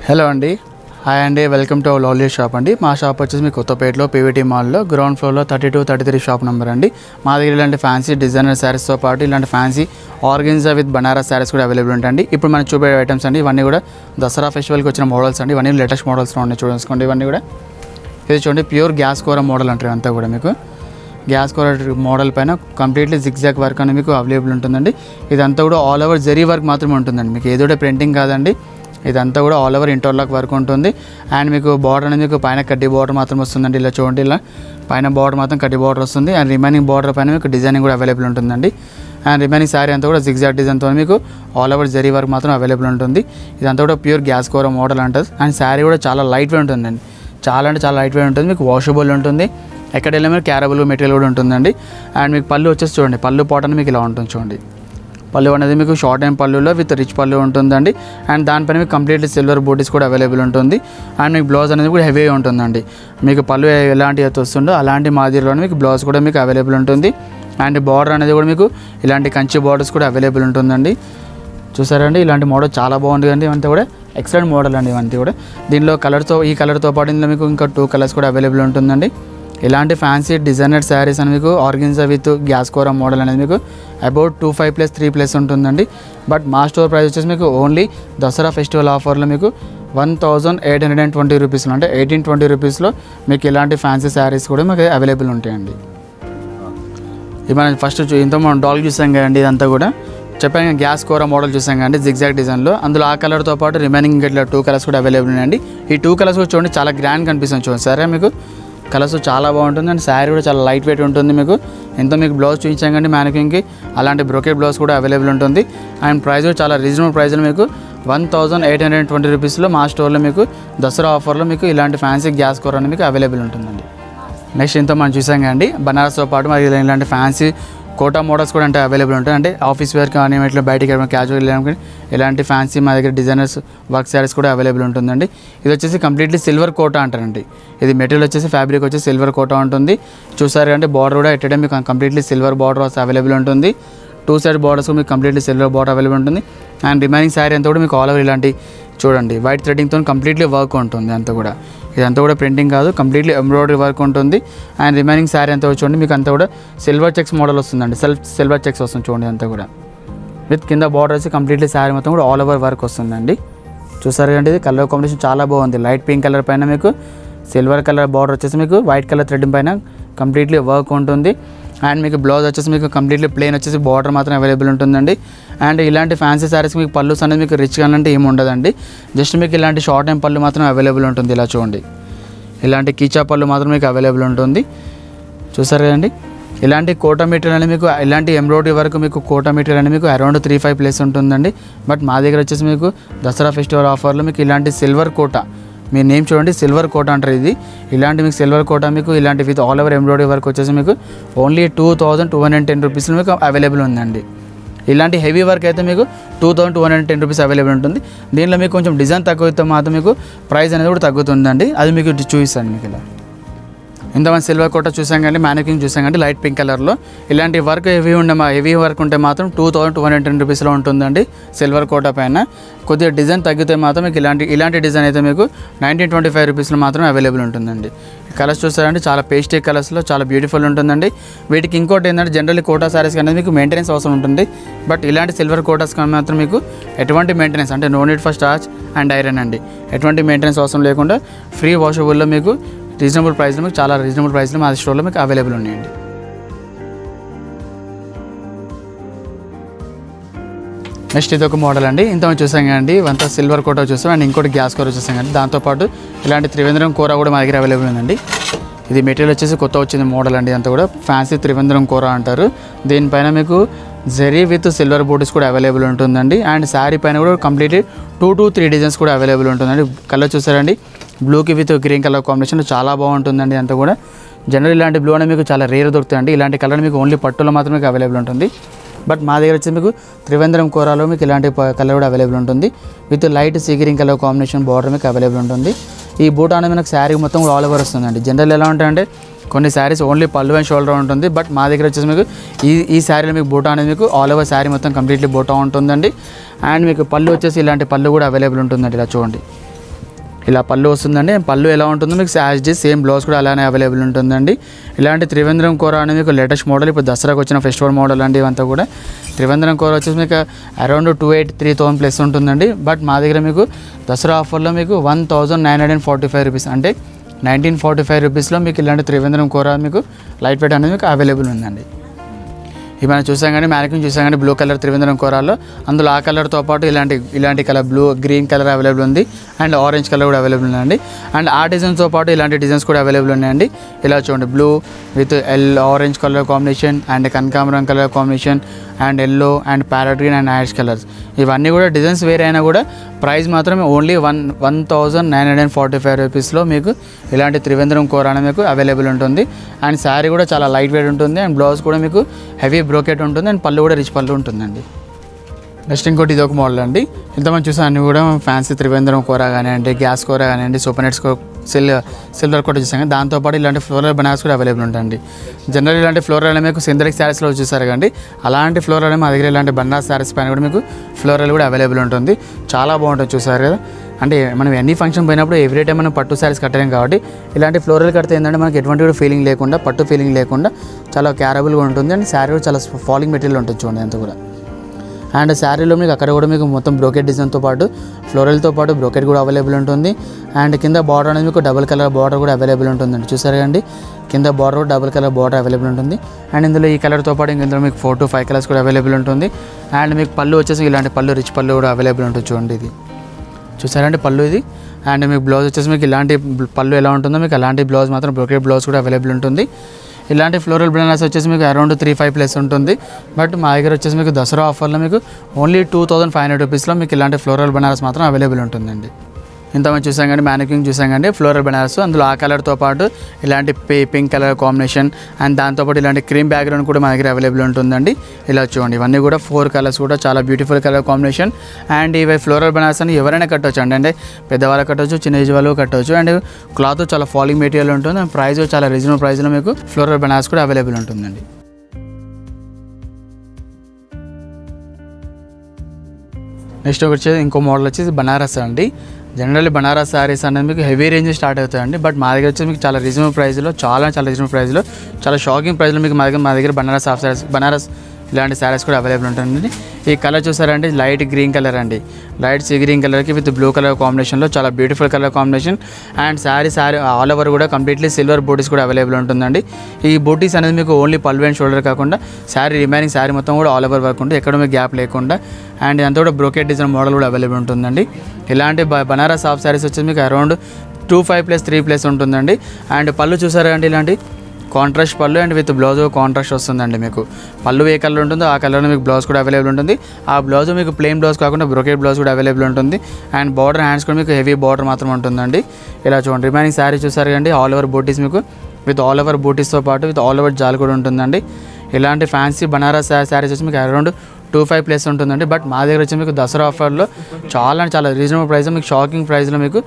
Hello అండి, hi అండి, welcome to lovely shop అండి. మా షాప్ వచ్చేసి మీ కొత్తపేటలో పీవీటీ మాల్లో గ్రౌండ్ ఫ్లోర్లో 32-33 షాప్ నెంబర్ అండి. మా దగ్గర ఇలాంటి ఫ్యాన్సీ డిజైనర్ శారీస్తో పాటు ఇలాంటి fancy organza with Banaras saris కూడా అవైలబుల్ ఉంటాయండి. ఇప్పుడు మనం చూపే ఐటమ్స్ అండి, ఇవన్నీ కూడా దసరా ఫెస్టివల్కి వచ్చిన మోడల్స్ అండి. ఇవన్నీ లేటెస్ట్ మోడల్స్లో ఉన్నాయి, చూసుకోండి. ఇవన్నీ కూడా ఇది చూడండి, ప్యూర్ గ్యాస్ కోర మోడల్ అంటారు. అంతా కూడా మీకు గ్యాస్ కోర మోడల్ పైన కంప్లీట్లీ జిగ్జాగ్ వర్క్ అనేది మీకు అవైలబుల్ ఉంటుందండి. ఇదంతా కూడా ఆల్ ఓవర్ జరీ వర్క్ మాత్రమే ఉంటుందండి, మీకు ఏదో ప్రింటింగ్ కాదండి. ఇదంతా కూడా ఆల్ ఓవర్ ఇంటర్లాక్ వర్క్ ఉంటుంది. అండ్ మీకు బార్డర్ అనేది మీకు పైన కడ్డీ బార్డర్ మాత్రం వస్తుందండి. ఇలా చూడండి, ఇలా పైన బార్డర్ మాత్రం కడ్డీ బార్డర్ వస్తుంది. అండ్ రిమైనింగ్ బార్డర్ పైన మీకు డిజైనింగ్ కూడా అవైలబుల్ ఉంటుందండి. అండ్ రిమైనింగ్ శారీ అంతా కూడా జిగ్జాగ్ డిజైన్తో మీకు ఆల్ ఓవర్ జరీ వర్క్ మాత్రం అవైలబుల్ ఉంటుంది. ఇదంతా కూడా ప్యూర్ గ్యాస్ కోర మోడల్ అంటుంది. అండ్ శారీ కూడా చాలా లైట్ వెయిట్ ఉంటుందండి, చాలా అంటే చాలా లైట్ వెయిట్ ఉంటుంది. మీకు వాషబుల్ ఉంటుంది, ఎక్కడ వెళ్ళినా మీరు క్యారబుల్ మెటీరియల్ కూడా ఉంటుందండి. అండ్ మీకు పళ్ళు వచ్చేసి చూడండి, పళ్ళు పాటని మీకు ఇలా ఉంటుంది చూడండి. పళ్ళు అనేది మీకు షార్ట్ అండ్ పళ్ళులో విత్ రిచ్ పళ్ళు ఉంటుందండి. అండ్ దానిపైన మీకు కంప్లీట్లీ సిల్వర్ బూటీస్ కూడా అవైలబుల్ ఉంటుంది. అండ్ మీకు బ్లౌజ్ అనేది కూడా హెవీ ఉంటుందండి. మీకు పళ్ళు ఎలాంటి అయితే వస్తుందో అలాంటి మాదిరిలోనే మీకు బ్లౌజ్ కూడా మీకు అవైలబుల్ ఉంటుంది. అండ్ బార్డర్ అనేది కూడా మీకు ఇలాంటి కంచి బార్డర్స్ కూడా అవైలబుల్ ఉంటుందండి. చూసారండి, ఇలాంటి మోడల్ చాలా బాగుంటుంది అండి. ఇవంతా కూడా ఎక్సలెంట్ మోడల్ అండి. ఇవంతా కూడా దీనిలో కలర్తో ఈ కలర్తో పాటు ఇందులో మీకు ఇంకా 2 కలర్స్ కూడా అవైలబుల్ ఉంటుందండి. ఇలాంటి ఫ్యాన్సీ డిజైనర్ శారీస్ అని మీకు ఆర్గెన్జా విత్ గ్యాస్ కోర మోడల్ అనేది మీకు అబౌట్ 25+3+ ఉంటుందండి. బట్ మా స్టోర్ ప్రైస్ వచ్చేసి మీకు ఓన్లీ దసరా ఫెస్టివల్ ఆఫర్లో మీకు 1820 రూపీస్లో, అంటే 1820 రూపీస్లో మీకు ఇలాంటి ఫ్యాన్సీ శారీస్ కూడా మీకు అవైలబుల్ ఉంటాయండి. ఇది మనం ఫస్ట్ ఇంత మనం డాల్ చూసాం కదండి. ఇదంతా కూడా చెప్పాను, గ్యాస్ కోర మోడల్ చూసాం కదండి జిగ్జాగ్ డిజైన్లో. అందులో ఆ కలర్తో పాటు రిమైనింగ్ ఇట్లా 2 కలర్స్ కూడా అవైలబుల్ ఉన్నాయండి. ఈ 2 కలర్స్ కూడా చూడండి, చాలా గ్రాండ్ కనిపిస్తుంది చూడండి. సరే, మీకు కలర్స్ చాలా బాగుంటుంది. అండ్ శారీ కూడా చాలా లైట్ వెయిట్ ఉంటుంది. మీకు ఎంతో మీకు బ్లౌజ్ చూపించాం కానీ మ్యానుకింగ్కి అలాంటి బ్రోకెట్ బ్లౌజ్ కూడా అవైలబుల్ ఉంటుంది. అండ్ ప్రైస్ కూడా చాలా రీజనబుల్ ప్రైస్లో మీకు 1820 రూపీస్లో మా స్టోర్లో మీకు దసరా ఆఫర్లో మీకు ఇలాంటి ఫ్యాన్సీ గ్యాస్ కోర అనేది మీకు అవైలబుల్ ఉంటుందండి. నెక్స్ట్ ఇంత మనం చూసాం కదండి, బనారస్తో పాటు మరి ఇలాంటి ఫ్యాన్సీ కోటా మోడల్స్ కూడా అంటే అవైలబుల్ ఉంటాయి. అంటే ఆఫీస్ వేర్ కానీ ఇట్లా బయటికి క్యాజువల్ వెళ్ళడానికి ఇలాంటి ఫ్యాన్సీ మా దగ్గర డిజైనర్స్ వర్క్ శారీస్ కూడా అవైలబుల్ ఉంటుందండి. ఇది వచ్చేసి కంప్లీట్లీ సిల్వర్ కోటా అంటారండి. ఇది మెటీరియల్ వచ్చేసి ఫ్యాబ్రిక్ వచ్చేసి సిల్వర్ కోటా ఉంటుంది. చూసారు అంటే బార్డర్ కూడా ఎట్టడం మీకు కంప్లీట్లీ సిల్వర్ బార్డర్ అవైలబుల్ ఉంటుంది. 2 సైడ్ బార్డర్స్ మీకు కంప్లీట్లీ సిల్వర్ బార్డర్ అవైలబుల్ ఉంటుంది. అండ్ రిమైనింగ్ శారీ అంతా కూడా మీకు ఆల్ ఓవర్ ఇలాంటి చూడండి వైట్ థ్రెడ్డింగ్తో కంప్లీట్లీ వర్క్ ఉంటుంది. అంతా కూడా ఇదంతా కూడా ప్రింటింగ్ కాదు, కంప్లీట్లీ ఎంబ్రాయిడరీ వర్క్ ఉంటుంది. అండ్ రిమైనింగ్ శారీ అంతా చూడండి మీకు అంతా కూడా సిల్వర్ చెక్స్ మోడల్ వస్తుందండి. సిల్వర్ చెక్స్ వస్తుంది చూడండి. అంతా కూడా విత్ కింద బార్డర్ వచ్చి కంప్లీట్లీ శారీ మొత్తం కూడా ఆల్ ఓవర్ వర్క్ వస్తుందండి. చూసారు కంటే ఇది కలర్ కాంబినేషన్ చాలా బాగుంది. లైట్ పింక్ కలర్ పైన మీకు సిల్వర్ కలర్ బార్డర్ వచ్చేసి మీకు వైట్ కలర్ థ్రెడ్ పైన కంప్లీట్లీ వర్క్ ఉంటుంది. అండ్ మీకు బ్లౌజ్ వచ్చేసి మీకు కంప్లీట్లీ ప్లెయిన్ వచ్చేసి బార్డర్ మాత్రం అవైలబుల్ ఉంటుందండి. అండ్ ఇలాంటి ఫ్యాన్సీ శారీస్ మీకు పళ్ళుస్ అనేది మీకు రిచ్గా అంటే ఏమి ఉండదండి. జస్ట్ మీకు ఇలాంటి షార్ట్ అండ్ పళ్ళు మాత్రం అవైలబుల్ ఉంటుంది. ఇలా చూడండి, ఇలాంటి కీచా పళ్ళు మాత్రం మీకు అవైలబుల్ ఉంటుంది. చూసారు కదండి, ఇలాంటి కోటా మెటీరియల్ అనేది మీకు ఇలాంటి ఎంబ్రాయిడరీ వరకు మీకు కోటా మెటీరియల్ అనేది మీకు అరౌండ్ 35+ ఉంటుందండి. బట్ మా దగ్గర వచ్చేసి మీకు దసరా ఫెస్టివల్ ఆఫర్లో మీకు ఇలాంటి సిల్వర్ కోటా, మీ నేమ్ చూడండి సిల్వర్ కోటా అంటారు. ఇది ఇలాంటి మీకు సిల్వర్ కోటా మీకు ఇలాంటి with all over embroidery work వచ్చేసి మీకు ఓన్లీ 2210 రూపీస్లో మీకు అవైలబుల్ ఉందండి. ఇలాంటి హెవీ వర్క్ అయితే మీకు 2210 రూపీస్ అవైలబుల్ ఉంటుంది. దీనిలో మీకు కొంచెం డిజైన్ తగ్గితే మాత్రం మీకు ప్రైస్ అనేది కూడా తగ్గుతుందండి. అది మీకు చూపిస్తాను. మీకు ఇలా ఇంతమంది సిల్వర్ కోట చూసాం కానీ మ్యానుకింగ్ చూసాం కానీ లైట్ పింక్ కలర్లో ఇలాంటి వర్క్ హెవీ వర్క్ ఉంటే మాత్రం 2210 రూపీస్లో ఉంటుందండి. సిల్వర్ కోట పైన కొద్దిగా డిజైన్ తగ్గితే మాత్రం మీకు ఇలాంటి డిజైన్ అయితే మీకు 1925 రూపీస్లో మాత్రం అవైలబుల్ ఉంటుందండి. కలర్స్ చూస్తారంటే చాలా పేస్టీ కలర్స్లో చాలా బ్యూటిఫుల్ ఉంటుందండి. వీటికి ఇంకోటి ఏంటంటే జనరల్లీ కోటా సారీస్ అనేది మీకు మెయింటెనెన్స్ అవసరం ఉంటుంది. బట్ ఇలాంటి సిల్వర్ కోటాస్ మాత్రం మీకు ఎటువంటి మెయింటెనెన్స్ అంటే no need for starch and iron అండి. ఎటువంటి మెయింటెనెన్స్ అవసరం లేకుండా ఫ్రీ వాషబుల్లో మీకు రీజనబుల్ ప్రైస్లో మీకు చాలా రీజనబుల్ ప్రైస్లో మా స్టోర్లో మీకు అవైలబుల్ ఉన్నాయండి. నెక్స్ట్ ఇది ఒక మోడల్ అండి. ఇంతమంది చూసాం కదండి, ఇవంతా సిల్వర్ కోటా చూసాం. అండ్ ఇంకోటి గ్యాస్ కోర చూసాం కానీ దాంతోపాటు ఇలాంటి త్రివేంద్రం కోర కూడా మా దగ్గర అవైలబుల్ ఉందండి. ఇది మెటీరియల్ వచ్చేసి కొత్త వచ్చింది మోడల్ అండి. అంతా కూడా ఫ్యాన్సీ త్రివేంద్రం కోర అంటారు. దీనిపైన మీకు జరీ విత్ సిల్వర్ బూటీస్ కూడా అవైలబుల్ ఉంటుందండి. అండ్ శారీ పైన కూడా కంప్లీట్లీ 2 to 3 డిజైన్స్ కూడా అవైలబుల్ ఉంటుందండి. కలర్ చూసారండి, బ్లూకి విత్ గ్రీన్ కలర్ కాంబినేషన్ చాలా బాగుంటుందండి. అంతా కూడా జనరల్ ఇలాంటి బ్లూ అనేది మీకు చాలా రేర్ దొరుకుతాయండి. ఇలాంటి కలర్ మీకు ఓన్లీ పట్టులో మాత్రమే అవైలబుల్ ఉంటుంది. బట్ మా దగ్గర వచ్చి మీకు త్రివేంద్రం కోరాలో మీకు ఇలాంటి కలర్ కూడా అవైలబుల్ ఉంటుంది. With light sea green colour combination border మీకు అవైలబుల్ ఉంటుంది. ఈ బూట్ అనేది మనకు శారీ మొత్తం ఆల్ ఓవర్ వస్తుందండి. జనరల్ ఎలా ఉంటాయంటే కొన్ని శారీస్ ఓన్లీ పళ్ళు అండ్ షోల్డర్ ఉంటుంది. బట్ మా దగ్గర వచ్చేసి మీకు ఈ శారీలో మీకు బూటా అనేది మీకు ఆల్ ఓవర్ శారీ మొత్తం కంప్లీట్లీ బూటా ఉంటుందండి. అండ్ మీకు పళ్ళు వచ్చేసి ఇలాంటి పళ్ళు కూడా అవైలబుల్ ఉంటుందండి. ఇలా చూడండి, ఇలా పళ్ళు వస్తుందండి. పళ్ళు ఎలా ఉంటుందో మీకు యాజ్ సేమ్ బ్లౌజ్ కూడా అలానే అవైలబుల్ ఉంటుందండి. ఇలాంటి త్రివేంద్రం కూర అనేది మీకు లేటెస్ట్ మోడల్, ఇప్పుడు దసరాకు వచ్చిన ఫెస్టివల్ మోడల్ అండి. ఇవంతా కూడా త్రివేంద్రం కూర వచ్చేసి మీకు అరౌండ్ 283,000 ప్లస్ ఉంటుందండి. బట్ మా దగ్గర మీకు దసరా ఆఫర్లో మీకు 1945 రూపీస్, అంటే 1945 రూపీస్లో మీకు ఇలాంటి త్రివేంద్రం కూర మీకు లైట్ వెయిట్ అనేది మీకు అవైలబుల్ ఉందండి. ఇవి మనం చూసాం కానీ మ్యానిక్యూన్ చూసాం కానీ బ్లూ కలర్ త్రివేంద్రం కూరలో, అందులో ఆ కలర్తో పాటు ఇలాంటి colour blue green colour available ఉంది, అండ్ ఆరెంజ్ కలర్ కూడా అవైలబుల్ ఉందండి. అండ్ ఆ డిజైన్స్తో పాటు ఇలాంటి డిజైన్స్ కూడా అవైలబుల్ ఉన్నాయండి. ఇలా చూడండి, blue with orange colour combination, and కనకాంబరం colour combination, and yellow and parrot green and ash colours. ఇవన్నీ కూడా డిజైన్స్ వేరే అయినా కూడా ప్రైస్ మాత్రమే ఓన్లీ 1945 రూపీస్లో మీకు ఇలాంటి త్రివేంద్రం కూర అనేది మీకు అవైలబుల్ ఉంటుంది. అండ్ శారీ కూడా చాలా లైట్ వెయిట్ ఉంటుంది, అండ్ బ్లౌజ్ కూడా మీకు హెవీ బ్రోకెట్ ఉంటుంది, అండ్ పళ్ళు కూడా రిచ్ పళ్ళు ఉంటుందండి. నెక్స్ట్ ఇంకోటి ఇది ఒక మోడల్ అండి. ఇంతమంది చూసాను అన్నీ కూడా ఫ్యాన్సీ త్రివేంద్రం కూర కానివ్వండి, గ్యాస్ కూర కానివ్వండి, సూపర్ నెట్స్ సిల్వర్ కూడా చూసాం కానీ దాంతోపాటు ఇలాంటి ఫ్లోరల్ బనారస్ కూడా అవైలబుల్ ఉంటాయండి. జనరల్ ఇలాంటి ఫ్లోరల్ మీకు సింథటిక్ శారీస్లో చూసారు కానీ అలాంటి ఫ్లోరల్ మా దగ్గర ఇలాంటి బనారస్ శారీస్ పైన కూడా మీకు ఫ్లోరల్ కూడా అవైలబుల్ ఉంటుంది. చాలా బాగుంటుంది, చూసారు కదా. అంటే మనం ఎన్ని ఫంక్షన్ పోయినప్పుడు ఎవ్రీ టైం మనం పట్టు శారీస్ కట్టలేం కాబట్టి ఇలాంటి ఫ్లోరల్ కడితే ఏంటంటే మనకి ఎటువంటి కూడా ఫీలింగ్ లేకుండా, పట్టు ఫీలింగ్ లేకుండా చాలా క్యారబుల్గా ఉంటుంది. అండ్ శారీ కూడా చాలా ఫాలింగ్ మెటీరియల్ ఉంటుంది చూడండి అంతా కూడా. అండ్ శారీలో మీకు అక్కడ కూడా మీకు మొత్తం బ్రోకెట్ డిజైన్తో పాటు ఫ్లోరల్తో పాటు బ్రోకెట్ కూడా అవైలబుల్ ఉంటుంది. అండ్ కింద బార్డర్ అనేది మీకు డబుల్ కలర్ బార్డర్ కూడా అవైలబుల్ ఉంటుందండి. చూసారు కండి, కింద బార్డర్ కూడా డబుల్ కలర్ బార్డర్ అవైలబుల్ ఉంటుంది. అండ్ ఇందులో ఈ కలర్తో పాటు ఇందులో మీకు 4 to 5 కలర్స్ కూడా అవైలబుల్ ఉంటుంది. అండ్ మీకు పళ్ళు వచ్చేసి ఇలాంటి పళ్ళు రిచ్ పళ్ళు కూడా అవైలబుల్ ఉంటుంది చూడండి. ఇది చూసారంటే పళ్ళు ఇది. అండ్ మీకు బ్లౌజ్ వచ్చేసి మీకు ఇలాంటి పళ్ళు ఎలా ఉంటుందో మీకు అలాంటి బ్లౌజ్ మాత్రం బ్రోకెట్ బ్లౌజ్ కూడా అవైలబుల్ ఉంటుంది. ఇలాంటి ఫ్లోరల్ బనారస్ వచ్చేసి మీకు అరౌండ్ 35 ప్లస్ ఉంటుంది. బట్ మా దగ్గర వచ్చేసి మీకు దసరా ఆఫర్లో మీకు ఓన్లీ 2500 రూపీస్లో మీకు ఇలాంటి ఫ్లోరల్ బనారస్ మాత్రం అవైలబుల్ ఉంటుందండి. ఇంతమంది చూసాం కానీ మ్యానిక్యూన్ చూసాం కానీ ఫ్లోరల్ బనారస్, అందులో ఆ కలర్తో పాటు ఇలాంటి పింక్ కలర్ కాంబినేషన్, అండ్ దాంతోపాటు ఇలాంటి క్రీమ్ బ్యాక్గ్రౌండ్ కూడా మా దగ్గర అవైలబుల్ ఉంటుందండి. ఇలా చూడండి, ఇవన్నీ కూడా 4 కలర్స్ కూడా చాలా బ్యూటిఫుల్ కలర్ కాంబినేషన్. అండ్ ఇవి ఫ్లోరల్ బనారస్ అని ఎవరైనా కట్టవచ్చు అండి, అంటే పెద్దవాళ్ళు కట్టవచ్చు, చిన్న ఏజ్ వాళ్ళు కట్టవచ్చు. అండ్ క్లాత్ చాలా ఫాలింగ్ మెటీరియల్ ఉంటుంది, అండ్ ప్రైస్ చాలా రీజనబుల్ ప్రైస్లో మీకు ఫ్లోరల్ బనారస్ కూడా అవైలబుల్ ఉంటుందండి. నెక్స్ట్ వచ్చేసి ఇంకో మోడల్ వచ్చేసి బనారస్ అండి. జనరల్లీ బనారస్ శారీస్ అనేది మీకు హెవీ రేంజ్ స్టార్ట్ అవుతాయండి. బట్ మా దగ్గర వచ్చేసి మీకు చాలా రీజనబుల్ ప్రైస్లో, చాలా రీజనబుల్ ప్రైస్లో, చాలా షాకింగ్ ప్రైస్లో మీకు మా దగ్గర బనారస్ హాఫ్ శారీస్, బనారస్ ఇలాంటి శారీస్ కూడా అవైలబుల్ ఉంటుందండి. ఈ కలర్ చూసారండి, లైట్ గ్రీన్ కలర్ అండి. లైట్ సీ గ్రీన్ కలర్కి విత్ బ్లూ కలర్ కాంబినేషన్లో చాలా beautiful colour combination. And sari all over కూడా కంప్లీట్లీ సిల్వర్ బూటీస్ కూడా అవైలబుల్ ఉంటుందండి. ఈ బూటీస్ అనేది మీకు ఓన్లీ పళ్ళు అండ్ షోల్డర్ కాకుండా రిమైనింగ్ శారీ మొత్తం కూడా ఆల్ ఓవర్ వర్క్ ఉంటుంది, ఎక్కడ మీకు గ్యాప్ లేకుండా. అండ్ ఇదంతా కూడా బ్రోకెట్ డిజైన్ మోడల్ కూడా అవైలబుల్ ఉంటుందండి. ఇలాంటి బనారస్ హాఫ్ శారీస్ వచ్చేసి మీకు అరౌండ్ 25+3+ ఉంటుందండి. అండ్ పళ్ళు చూసారా అండి, ఇలాంటి కాంట్రాస్ట్ పళ్ళు అండ్ విత్ బ్లౌజ్ కాంట్రాస్ట్ వస్తుందండి. మీకు పళ్ళు ఏ కలర్ ఉంటుందో ఆ కలర్లో మీకు బ్లౌజ్ కూడా అవైలబుల్ ఉంటుంది. ఆ బ్లౌజ్ మీకు ప్లెయిన్ బ్లౌజ్ కాకుండా బ్రోకెట్ బ్లౌజ్ కూడా అవైలబుల్ ఉంటుంది. అండ్ బార్డర్ హ్యాండ్స్ కూడా మీకు హెవీ బార్డర్ మాత్రం ఉంటుందండి. ఇలా చూడండి, రిమైనింగ్ శారీ చూసారు కండి, ఆల్ ఓవర్ బూటీస్ మీకు విత్ ఆల్ ఓవర్ బూటీస్తో పాటు విత్ ఆల్ ఓవర్ జాల్ కూడా ఉంటుందండి. ఇలాంటి ఫ్యాన్సీ బనారస్ శారీస్ వచ్చి మీకు అరౌండ్ 25+ ఉంటుందండి. బట్ మా దగ్గర వచ్చి మీకు దసరా ఆఫర్లో చాలా రీజనబుల్ ప్రైస్, మీకు షాకింగ్ ప్రైస్లో మీకు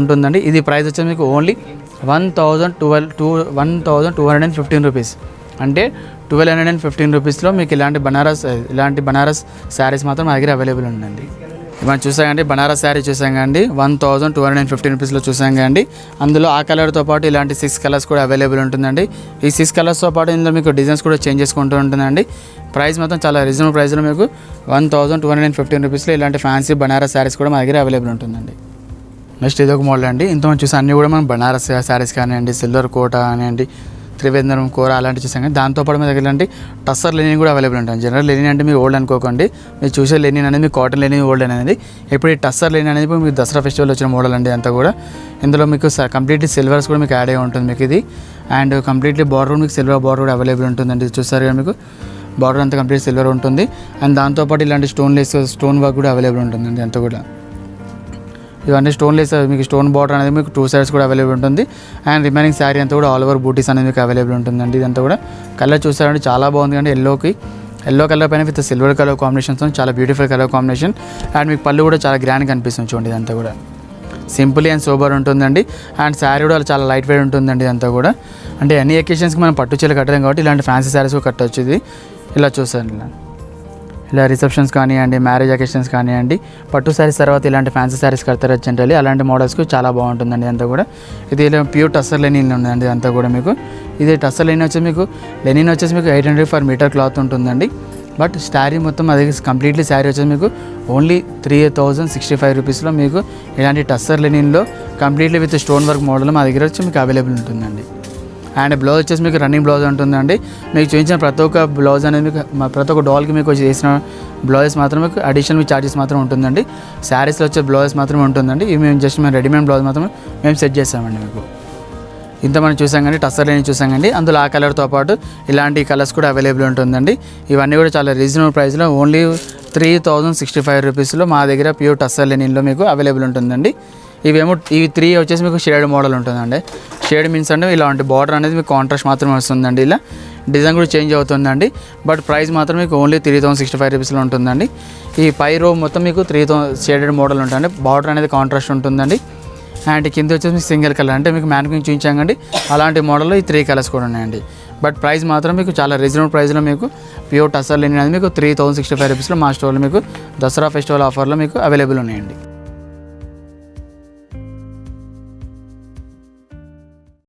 ఉంటుందండి. ఇది ప్రైస్ వచ్చి మీకు ఓన్లీ 1215 రూపీస్, అంటే 1215 రూపీస్లో మీకు ఇలాంటి బనారస్ శారీస్ మాత్రం మా దగ్గర అవైలబుల్ ఉందండి. మనం చూసాం కండి, బనారస్ శారీ చూసాం కండి, 1215 రూపీస్లో చూసాం కండి. అందులో ఆ కలర్తో పాటు ఇలాంటి 6 కలర్స్ కూడా అవైలబుల్ ఉంటుందండి. ఈ 6 కలర్స్తో పాటు ఇందులో మీకు డిజైన్స్ కూడా చేంజ్ చేసుకుంటూ ఉంటుందండి. ప్రైస్ మాత్రం చాలా రీజనబుల్ ప్రైస్లో మీకు 1215 రూపీస్లో ఇలాంటి ఫ్యాన్సీ బనారస్ శారీస్ కూడా మా దగ్గర అవైలబుల్ ఉంటుందండి. నెక్స్ట్ ఇది ఒక మోడల్ అండి. ఇంతమంది చూసి అన్నీ కూడా మనం బనారస్ శారీస్ కానివ్వండి, సిల్వర్ కోట కానివ్వండి, త్రివేంద్రం కూర అలాంటివి చూసాం కానీ దాంతోపాటు మీ దగ్గర ఇలాంటి టస్సర్ లెనిన్ కూడా అవైలబుల్ ఉంటుంది. జనరల్ లెనిన్ అంటే మీరు ఓల్డ్ అనుకోకండి, మీరు చూసే లెనిన్ అనేది మీకు కాటన్ లెనిన్ ఓల్డ్ అనేది. ఇప్పుడు ఈ టస్సర్ లెనిన్ అనేది మీకు దసరా ఫెస్టివల్ వచ్చిన మోడల్ అండి. అంతా కూడా ఇందులో మీకు కంప్లీట్లీ సిల్వర్స్ కూడా మీకు యాడ్ అయ్యి ఉంటుంది మీకు ఇది. అండ్ కంప్లీట్లీ బార్డర్ మీకు సిల్వర్ బార్డర్ కూడా అవైలబుల్ ఉంటుందండి. చూస్తారు కదా, మీకు బార్డర్ అంతా కంప్లీట్ సిల్వర్ ఉంటుంది. అండ్ దాంతోపాటు ఇలాంటి స్టోన్ వర్క్ కూడా అవైలబుల్ ఉంటుందండి. అంతా కూడా ఇవన్నీ స్టోన్లెస్, మీకు స్టోన్ బార్డర్ అనేది మీకు 2 సైడ్స్ కూడా అవైలబుల్ ఉంటుంది. అండ్ రిమైనింగ్ శారీ అంతా కూడా ఆల్ ఓవర్ బూటీస్ అనేది మీకు అవైలబుల్ ఉంటుందండి. ఇదంతా కూడా కలర్ చూసారంటే చాలా బాగుంది అండి. ఎల్లో కలర్ పైన విత్ సిల్వర్ కలర్ కాంబినేషన్తో చాలా బ్యూటిఫుల్ కలర్ కాంబినేషన్. అండ్ మీకు పళ్ళు కూడా చాలా గ్రాండ్గా కనిపిస్తుంది చూడండి. ఇదంతా కూడా సింపుల్ అండ్ సోబర్ ఉంటుందండి. అండ్ శారీ కూడా చాలా లైట్ వెయిట్ ఉంటుందండి. ఇదంతా కూడా అంటే అన్ని ఎకేషన్స్కి మనం పట్టు చీరలు కట్టలేం కాబట్టి ఇలాంటి ఫ్యాన్సీ శారీస్ కూడా కట్టవచ్చు. ఇది ఇలా చూసాను, ఇలా రిసెప్షన్స్ కానివ్వండి, మ్యారేజ్ అకేషన్స్ కానివ్వండి, పట్టు శారీస్ తర్వాత ఇలాంటి ఫ్యాన్సీ శారీస్ కడతారు వచ్చేంటి అలాంటి మోడల్స్కి చాలా బాగుంటుందండి. అంతా కూడా ఇది ఇలా ప్యూర్ టస్సర్ లెనిన్ ఉందండి. అంతా కూడా మీకు ఇది టస్సర్ లెనిన్ వచ్చేసి మీకు 800 per meter క్లాత్ ఉంటుందండి. బట్ శారీ మొత్తం అది కంప్లీట్లీ శారీ వచ్చేసి మీకు ఓన్లీ 3065 రూపీస్లో మీకు ఇలాంటి టస్సర్ లెనిన్లో completely with stone work model మా దగ్గర వచ్చి మీకు అవైలబుల్ ఉంటుందండి. అండ్ బ్లౌజ్ వచ్చేసి మీకు రన్నింగ్ బ్లౌజ్ ఉంటుందండి. మీకు చూపించిన ప్రతి ఒక్క బ్లౌజ్ అనేది మీకు ప్రతి ఒక్క డాల్కి మీకు చేసిన బ్లౌజెస్ మాత్రం మీకు అడిషనల్ మీ ఛార్జెస్ మాత్రం ఉంటుందండి. శారీస్లో వచ్చే బ్లౌజెస్ మాత్రమే ఉంటుందండి. ఇవి మేము రెడీమేడ్ బ్లౌజ్ మాత్రమే మేము సెట్ చేస్తామండి. మీకు ఇంత మనం చూసాం కానీ టస్సర్ లెనిన్ చూసాం కండి. అందులో ఆ కలర్తో పాటు ఇలాంటి కలర్స్ కూడా అవైలబుల్ ఉంటుందండి. ఇవన్నీ కూడా చాలా రీజనబుల్ ప్రైస్లో ఓన్లీ 3065 రూపీస్లో మా దగ్గర ప్యూర్ టస్సర్ లెనిన్లో మీకు అవైలబుల్ ఉంటుందండి. ఇవి 3 వచ్చేసి మీకు షేడ్ మోడల్ ఉంటుందండి. షేడ్ మీన్స్ అంటే ఇలాంటి బార్డర్ అనేది మీకు కాంట్రాస్ట్ మాత్రమే వస్తుందండి. ఇలా డిజైన్ కూడా చేంజ్ అవుతుందండి. బట్ ప్రైస్ మాత్రం మీకు ఓన్లీ 3065 రూపీస్లో ఉంటుందండి. ఈ పై రో మొత్తం మీకు 3000 షేడెడ్ మోడల్ ఉంటుందండి. బార్డర్ అనేది కాంట్రాస్ట్ ఉంటుందండి. అండ్ కింద వచ్చేసి మీకు సింగిల్ కలర్ అంటే మీకు మ్యానుకింగ్ చూపించామండి. అలాంటి మోడల్లో ఈ 3 కలర్స్ కూడా ఉన్నాయండి. బట్ ప్రైస్ మాత్రం మీకు చాలా రీజనబుల్ ప్రైస్లో మీకు ప్యూర్ టస్సర్ లెనిన్ అనేది మీకు 3065 రూపీస్లో మా స్టోర్లో మీకు దసరా ఫెస్టివల్ ఆఫర్లో మీకు అవైలబుల్ ఉన్నాయండి.